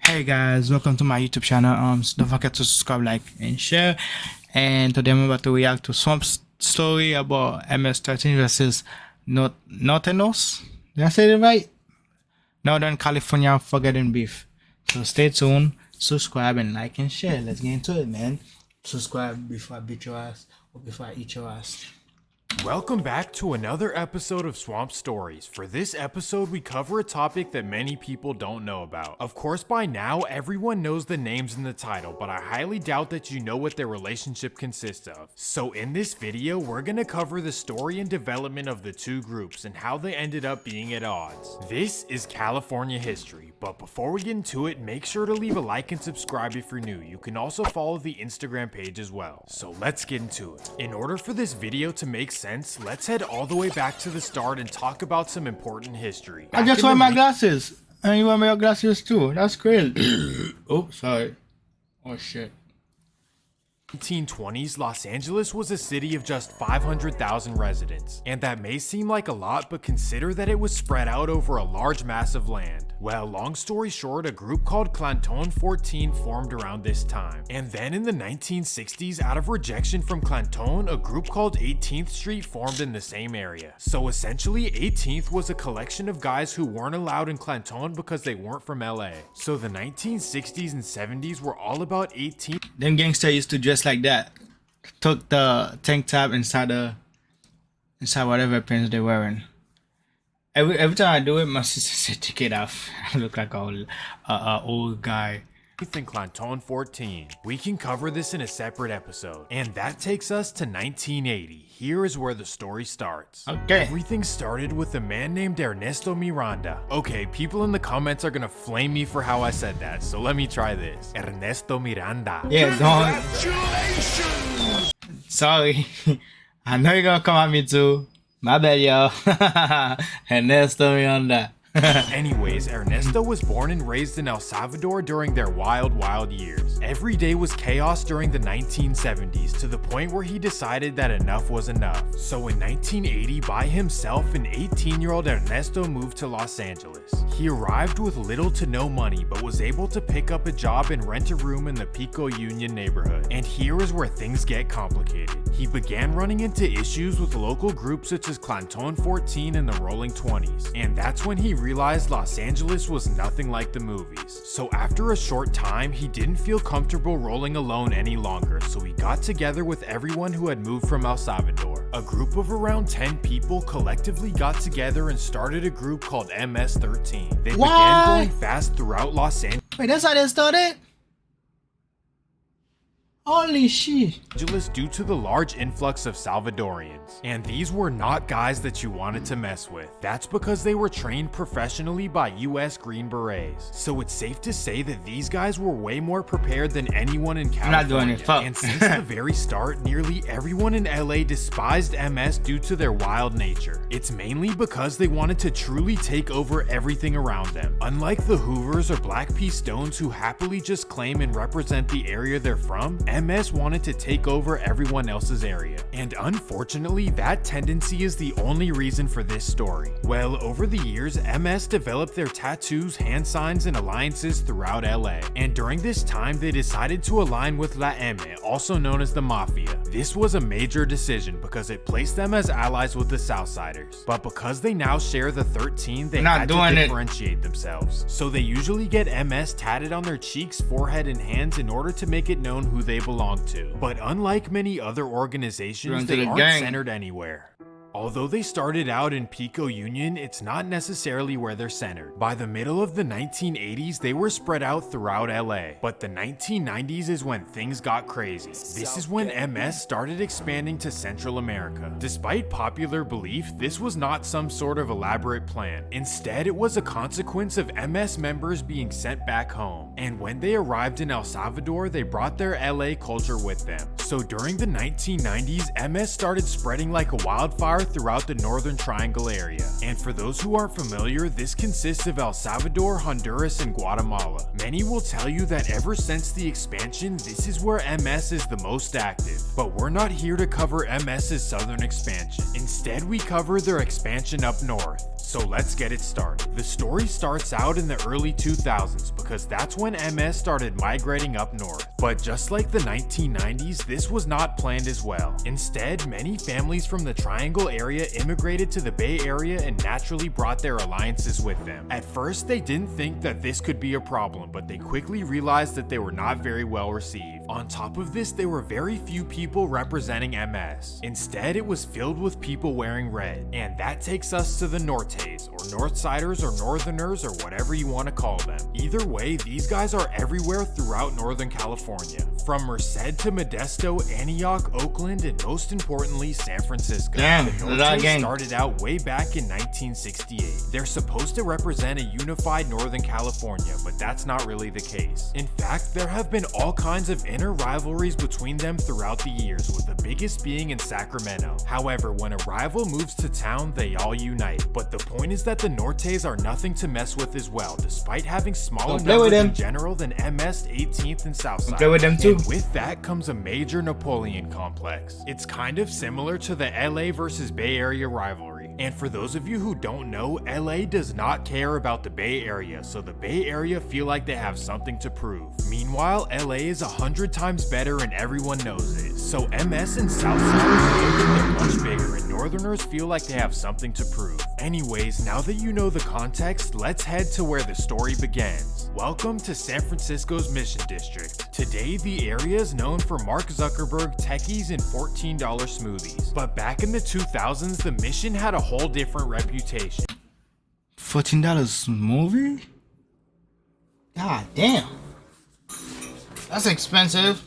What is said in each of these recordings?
Hey guys, welcome to my YouTube channel. Don't forget to subscribe, like, and share. And today I'm about to react to some story about MS-13 versus NORTEñOS. Did I say it right? Northern California Forgotten Beef. So stay tuned, subscribe, and like and share. Let's get into it, man. Subscribe before I beat your ass or before I eat your ass. Welcome back to another episode of Swamp Stories. For this episode, we cover a topic that many people don't know about. Of course, by now, everyone knows the names in the title, but I highly doubt that you know what their relationship consists of. So in this video, we're gonna cover the story and development of the two groups and how they ended up being at odds. This is California history, but before we get into it, make sure to leave a like and subscribe if you're new. You can also follow the Instagram page as well. So let's get into it. In order for this video to make sense, let's head all the way back to the start and talk about some important history. I just wear my glasses. And you wear my glasses too. That's crazy. Oh, sorry. Oh shit. 1920s, Los Angeles was a city of just 500,000 residents, and that may seem like a lot, but consider that it was spread out over a large mass of land. Well, long story short, a group called Clanton 14 formed around this time. And then in the 1960s, out of rejection from Clanton, a group called 18th Street formed in the same area. So essentially, 18th was a collection of guys who weren't allowed in Clanton because they weren't from LA. So the 1960s and 70s were all about 18th. Them gangsters used to dress like that. Took the tank top inside whatever pants they're wearing. Every time I do it, my sister said, "Take it off." I look like an old guy. In Clanton 14. We can cover this in a separate episode. And that takes us to 1980. Here is where the story starts. Okay. Everything started with a man named Ernesto Miranda. Okay, people in the comments are gonna flame me for how I said that, so let me try this. Ernesto Miranda. Yeah, don't. Sorry. I know you're gonna come at me too. My bad, y'all. Ernesto Miranda. Anyways, Ernesto was born and raised in El Salvador during their wild years. Every day was chaos during the 1970s, to the point where he decided that enough was enough. So in 1980, by himself, an 18-year-old Ernesto moved to Los Angeles. He arrived with little to no money, but was able to pick up a job and rent a room in the Pico Union neighborhood. And here is where things get complicated. He began running into issues with local groups such as Clanton 14 and the Rolling 20s, and that's when he realized Los Angeles was nothing like the movies. So after a short time, he didn't feel comfortable rolling alone any longer, so he got together with everyone who had moved from El Salvador. A group of around 10 people collectively got together and started a group called MS-13. They began going fast throughout Los Angeles. Wait, that's how they started? Holy shit. Due to the large influx of Salvadorians. And these were not guys that you wanted to mess with. That's because they were trained professionally by US Green Berets. So it's safe to say that these guys were way more prepared than anyone in California. I'm not doing it, fuck. And since the very start, nearly everyone in LA despised MS due to their wild nature. It's mainly because they wanted to truly take over everything around them. Unlike the Hoovers or Black P. Stones who happily just claim and represent the area they're from, MS wanted to take over everyone else's area. And unfortunately, that tendency is the only reason for this story. Well, over the years, MS developed their tattoos, hand signs, and alliances throughout LA. And during this time, they decided to align with La M, also known as the Mafia. This was a major decision because it placed them as allies with the Southsiders. But because they now share the 13, they had to differentiate themselves. So they usually get MS tatted on their cheeks, forehead, and hands in order to make it known who they belong to. But unlike many other organizations, they aren't centered anywhere. Although they started out in Pico Union, it's not necessarily where they're centered. By the middle of the 1980s, they were spread out throughout LA. But the 1990s is when things got crazy. This is when MS started expanding to Central America. Despite popular belief, this was not some sort of elaborate plan. Instead, it was a consequence of MS members being sent back home. And when they arrived in El Salvador, they brought their LA culture with them. So during the 1990s, MS started spreading like a wildfire throughout the Northern Triangle area. And for those who aren't familiar, this consists of El Salvador, Honduras, and Guatemala. Many will tell you that ever since the expansion, this is where MS is the most active. But we're not here to cover MS's southern expansion. Instead, we cover their expansion up north. So let's get it started. The story starts out in the early 2000s because that's when MS started migrating up north. But just like the 1990s, this was not planned as well. Instead, many families from the Triangle area immigrated to the Bay Area and naturally brought their alliances with them. At first, they didn't think that this could be a problem, but they quickly realized that they were not very well received. On top of this, there were very few people representing MS. Instead, it was filled with people wearing red. And that takes us to the Nortes, or Northsiders or Northerners or whatever you want to call them. Either way, these guys are everywhere throughout Northern California. From Merced to Modesto, Antioch, Oakland, and most importantly, San Francisco. Damn, the Nortes started out way back in 1968. They're supposed to represent a unified Northern California, but that's not really the case. In fact, there have been all kinds of inner rivalries between them throughout the years, with the biggest being in Sacramento. However, when a rival moves to town, they all unite. But the point is that the Nortes are nothing to mess with as well, despite having smaller numbers in general than MS, 18th, and Southside. Play with them too. And with that comes a major Napoleon complex. It's kind of similar to the LA versus Bay Area rivalry. And for those of you who don't know, LA does not care about the Bay Area, so the Bay Area feel like they have something to prove. Meanwhile, LA is 100 times better and everyone knows it. So MS and Southsiders feel that they're much bigger and Northerners feel like they have something to prove. Anyways, now that you know the context, let's head to where the story begins. Welcome to San Francisco's Mission District. Today, the area is known for Mark Zuckerberg techies and $14 smoothies. But back in the 2000s, the Mission had a whole different reputation. $14 movie? God damn. That's expensive.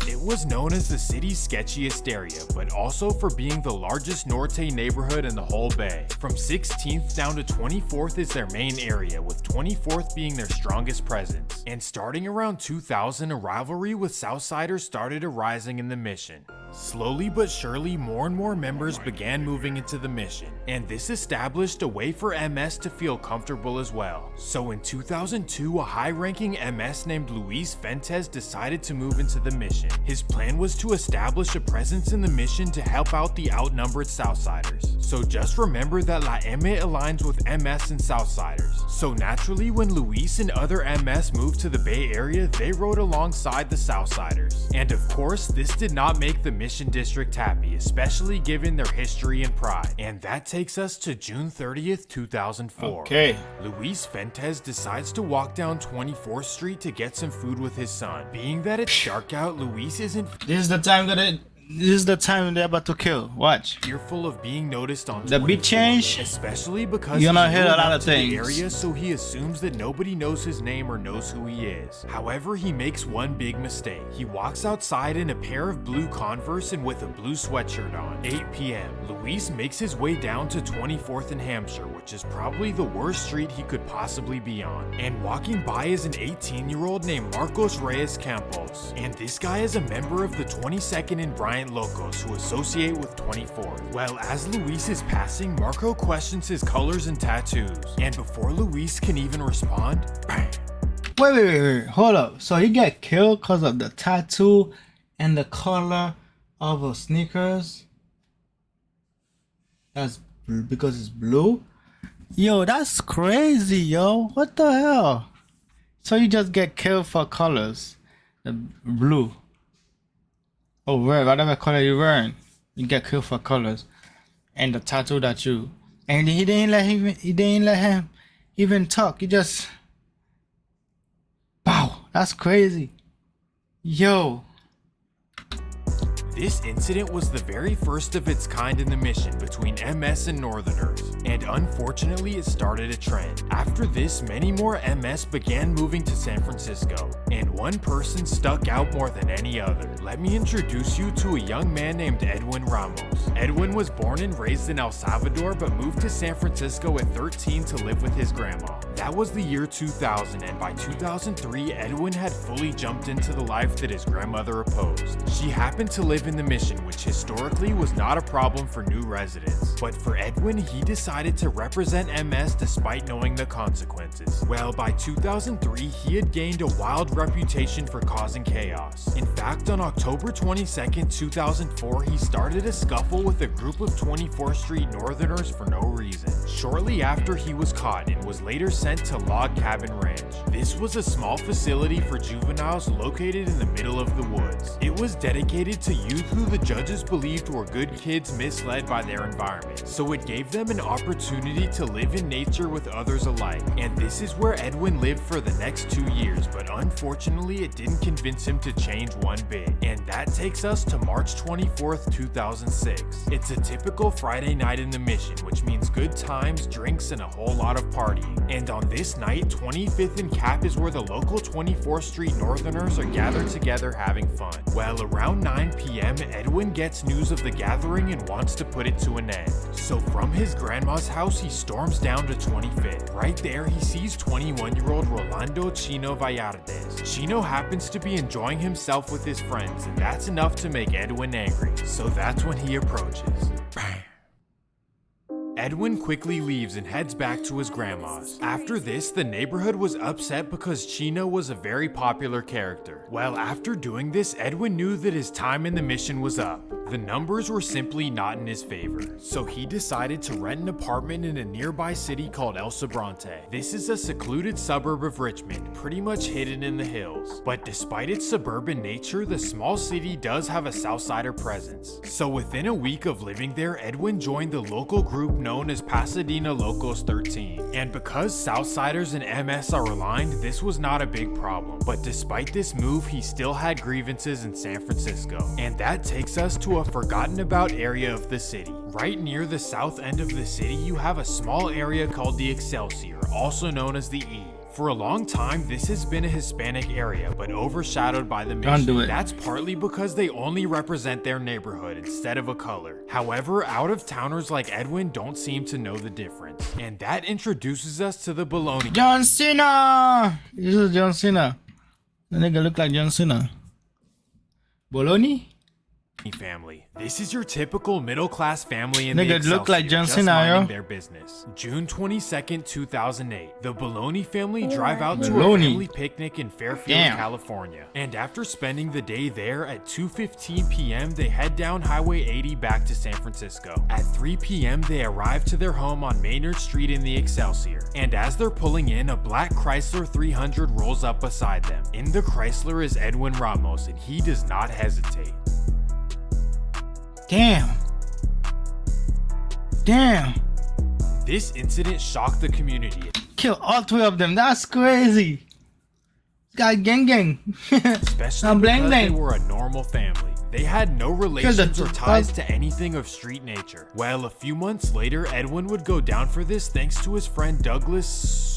It was known as the city's sketchiest area, but also for being the largest Norte neighborhood in the whole Bay. From 16th down to 24th is their main area, with 24th being their strongest presence. And starting around 2000, a rivalry with Southsiders started arising in the Mission. Slowly but surely, more and more members began moving into the Mission, and this established a way for MS to feel comfortable as well. So in 2002, a high-ranking MS named Luis Fuentes decided to move into the Mission. His plan was to establish a presence in the Mission to help out the outnumbered Southsiders. So just remember that La M aligns with MS and Southsiders. So naturally, when Luis and other MS moved to the Bay Area, they rode alongside the Southsiders. And of course, this did not make the Mission District happy, especially given their history and pride. And that takes us to June 30th, 2004. Okay. Luis Fuentes decides to walk down 24th Street to get some food with his son. Being that it's dark out, Luis isn't This is the time they're about to kill. Watch. fearful of being noticed on The beat 24th, change. especially because You're gonna he's hear a new lot enough of to the things. area, so he assumes that nobody knows his name or knows who he is. However, he makes one big mistake. He walks outside in a pair of blue Converse and with a blue sweatshirt on. 8 p.m. Luis makes his way down to 24th and Hampshire, which is probably the worst street he could possibly be on. And walking by is an 18-year-old named Marcos Reyes Campos. And this guy is a member of the 22nd and Bryant Locos who associate with 24th. Well, as Luis is passing, Marco questions his colors and tattoos. And before Luis can even respond, bang! Wait. Hold up. So he get killed because of the tattoo and the color of his sneakers? That's because it's blue? Yo, that's crazy, yo. What the hell? So you just get killed for colors. The blue. Oh, red, whatever color you're wearing, you get killed for colors. And the tattoo that you, and he didn't let him even talk. He just, wow, that's crazy. Yo. This incident was the very first of its kind in the Mission between MS and Northerners, and unfortunately it started a trend. After this, many more MS began moving to San Francisco, and one person stuck out more than any other. Let me introduce you to a young man named Edwin Ramos. Edwin was born and raised in El Salvador, but moved to San Francisco at 13 to live with his grandma. That was the year 2000, and by 2003, Edwin had fully jumped into the life that his grandmother opposed. She happened to live in the Mission, which historically was not a problem for new residents. But for Edwin, he decided to represent MS despite knowing the consequences. Well, by 2003, he had gained a wild reputation for causing chaos. In fact, on October 22nd, 2004, he started a scuffle with a group of 24th Street Northerners for no reason. Shortly after, he was caught and was later sent to Log Cabin Ranch. This was a small facility for juveniles located in the middle of the woods. It was dedicated to youth who the judges believed were good kids misled by their environment, so it gave them an opportunity to live in nature with others alike. And this is where Edwin lived for the next 2 years, but unfortunately it didn't convince him to change one bit. And that takes us to March 24th, 2006. It's a typical Friday night in the Mission, which means good times, drinks, and a whole lot of partying. And on this night, 25th and Cap is where the local 24th Street Northerners are gathered together having fun. Well, around 9 p.m., Edwin gets news of the gathering and wants to put it to an end. So from his grandma's house, he storms down to 25th. Right there, he sees 21-year-old Rolando Chino Vallartes. Chino happens to be enjoying himself with his friends, and that's enough to make Edwin angry. So that's when he approaches. Bam. Edwin quickly leaves and heads back to his grandma's. After this, the neighborhood was upset because Chino was a very popular character. Well, after doing this, Edwin knew that his time in the Mission was up. The numbers were simply not in his favor, so he decided to rent an apartment in a nearby city called El Sobrante. This is a secluded suburb of Richmond, pretty much hidden in the hills. But despite its suburban nature, the small city does have a Southsider presence. So within a week of living there, Edwin joined the local group known as Pasadena Locos 13. And because Southsiders and MS are aligned, this was not a big problem. But despite this move, he still had grievances in San Francisco. And that takes us to a forgotten about area of the city. Right near the south end of the city, you have a small area called the Excelsior, also known as the E. For a long time, this has been a Hispanic area, but overshadowed by the Mission. That's partly because they only represent their neighborhood instead of a color. However, out-of-towners like Edwin don't seem to know the difference. And that introduces us to the Bologna. John Cena! This is John Cena. The nigga look like John Cena. Bologna? Family. This is your typical middle-class family in the Nigga Excelsior, look like John just Cena, minding yo. their business. June 22nd, 2008. The Bologna family drive out to a Bologna. family picnic in Fairfield, Damn. California. And after spending the day there, at 2:15 p.m. they head down Highway 80 back to San Francisco. At 3 p.m. they arrive to their home on Maynard Street in the Excelsior. And as they're pulling in, a black Chrysler 300 rolls up beside them. In the Chrysler is Edwin Ramos, and he does not hesitate. Damn. Damn. This incident shocked the community. Kill all three of them. That's crazy. Guy gang. Especially I'm because blang they blang. were a normal family. They had no relations or the- ties to anything of street nature. Well, a few months later, Edwin would go down for this thanks to his friend Douglas.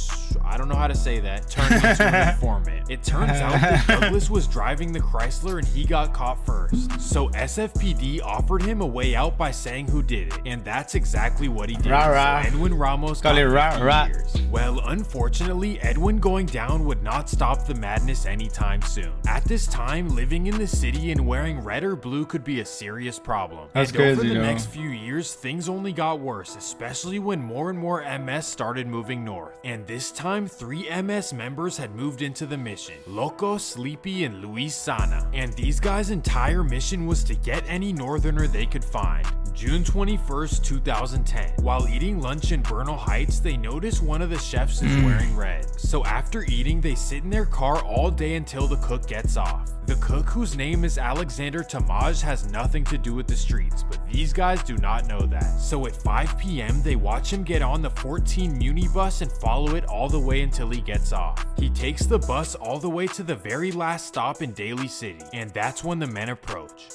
I don't know how to say that. Turned into an informant. It turns out that Douglas was driving the Chrysler and he got caught first. So SFPD offered him a way out by saying who did it, and that's exactly what he did. Rah, rah. So Edwin Ramos Call got it rah, 15 rah. years. Well, unfortunately, Edwin going down would not stop the madness anytime soon. At this time, living in the city and wearing red or blue could be a serious problem. That's and over crazy, the yo. next few years, things only got worse, especially when more and more MS started moving north. And this time, 3 MS members had moved into the Mission: Loco, Sleepy, and Luis Sana. And these guys' entire mission was to get any northerner they could find. June 21st, 2010. While eating lunch in Bernal Heights, they notice one of the chefs is wearing red. So after eating, they sit in their car all day until the cook gets off. The cook, whose name is Alexander Tamaj, has nothing to do with the streets, but these guys do not know that. So at 5 p.m., they watch him get on the 14 Muni bus and follow it all the way until he gets off. He takes the bus all the way to the very last stop in Daly City, and that's when the men approach.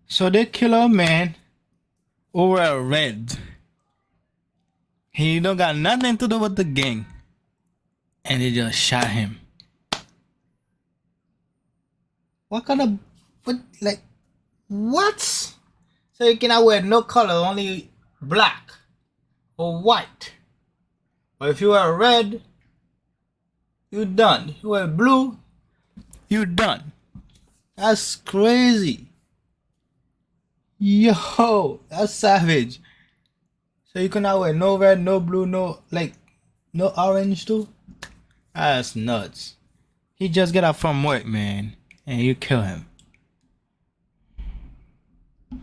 So they kill a man over a red. He don't got nothing to do with the gang. And they just shot him. What kind of, what? So you cannot wear no color, only black or white. But if you wear red, you done. If you wear blue, you done. That's crazy. Yo, that's savage. So you cannot wear no red, no blue, no orange too? That's nuts. He just get up from work, man, and you kill him.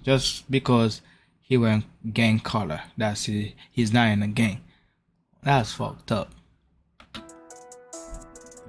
Just because he wearing gang color. That's it. He's not in a gang. That's fucked up.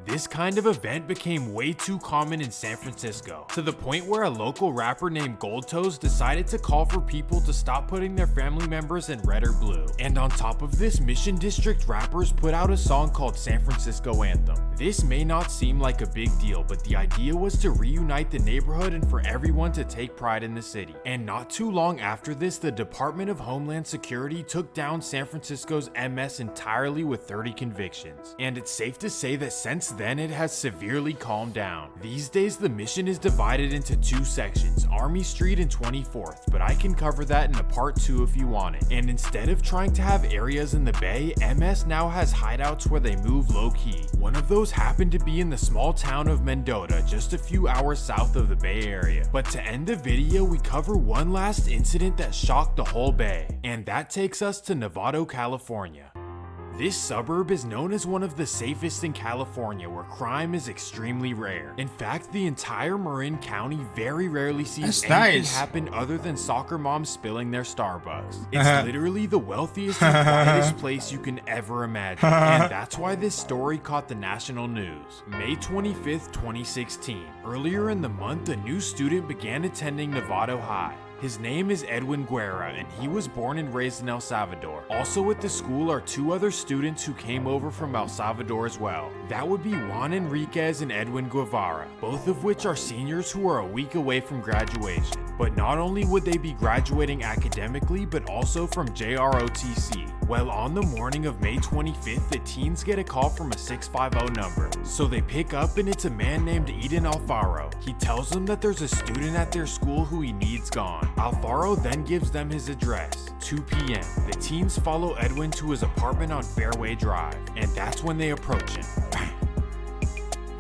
This kind of event became way too common in San Francisco, to the point where a local rapper named Goldtoes decided to call for people to stop putting their family members in red or blue. And on top of this, Mission District rappers put out a song called San Francisco Anthem. This may not seem like a big deal, but the idea was to reunite the neighborhood and for everyone to take pride in the city. And not too long after this, the Department of Homeland Security took down San Francisco's MS entirely with 30 convictions. And it's safe to say that since then it has severely calmed down. These days the Mission is divided into two sections, Army Street and 24th, but I can cover that in a part 2 if you want it. And instead of trying to have areas in the Bay, MS now has hideouts where they move low-key. One of those happened to be in the small town of Mendota, just a few hours south of the Bay Area. But to end the video, we cover one last incident that shocked the whole Bay, and that takes us to Novato, California. This suburb is known as one of the safest in California, where crime is extremely rare. In fact, the entire Marin County very rarely sees anything happen other than soccer moms spilling their Starbucks. It's literally the wealthiest and quietest place you can ever imagine, and that's why this story caught the national news. May 25th, 2016. Earlier in the month, a new student began attending Novato High. His name is Edwin Guerra, and he was born and raised in El Salvador. Also at the school are 2 other students who came over from El Salvador as well. That would be Juan Enriquez and Edwin Guevara, both of which are seniors who are a week away from graduation. But not only would they be graduating academically, but also from JROTC. Well, on the morning of May 25th, the teens get a call from a 650 number. So they pick up, and it's a man named Eden Alfaro. He tells them that there's a student at their school who he needs gone. Alfaro then gives them his address, 2 p.m. The teens follow Edwin to his apartment on Fairway Drive, and that's when they approach him.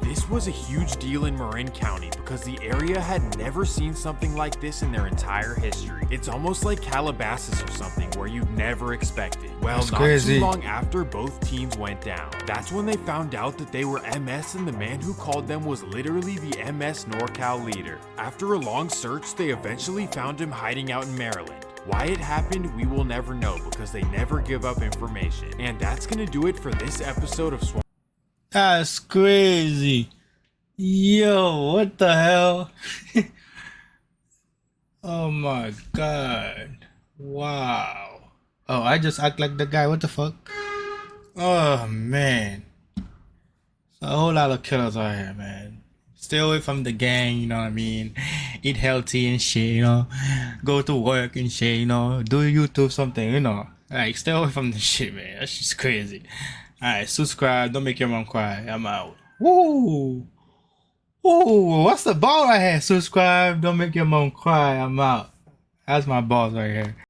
This was a huge deal in Marin County because the area had never seen something like this in their entire history. It's almost like Calabasas or something where you'd never expect it. Well, not too long after both teens went down, that's when they found out that they were MS, and the man who called them was literally the MS NorCal leader. After a long search, they eventually found him hiding out in Maryland. Why it happened, we will never know because they never give up information. And that's gonna do it for this episode of Swamp. That's crazy. Yo, what the hell? Oh my god. Wow. Oh, I just act like the guy. What the fuck? Oh man. A whole lot of killers out here, man. Stay away from the gang, you know what I mean? Eat healthy and shit, you know? Go to work and shit, you know? Do YouTube something, you know? Like, stay away from the shit, man. That's just crazy. Alright, subscribe. Don't make your mom cry. I'm out. Woo! Ooh, what's the ball right here? Subscribe. Don't make your mom cry. I'm out. That's my balls right here.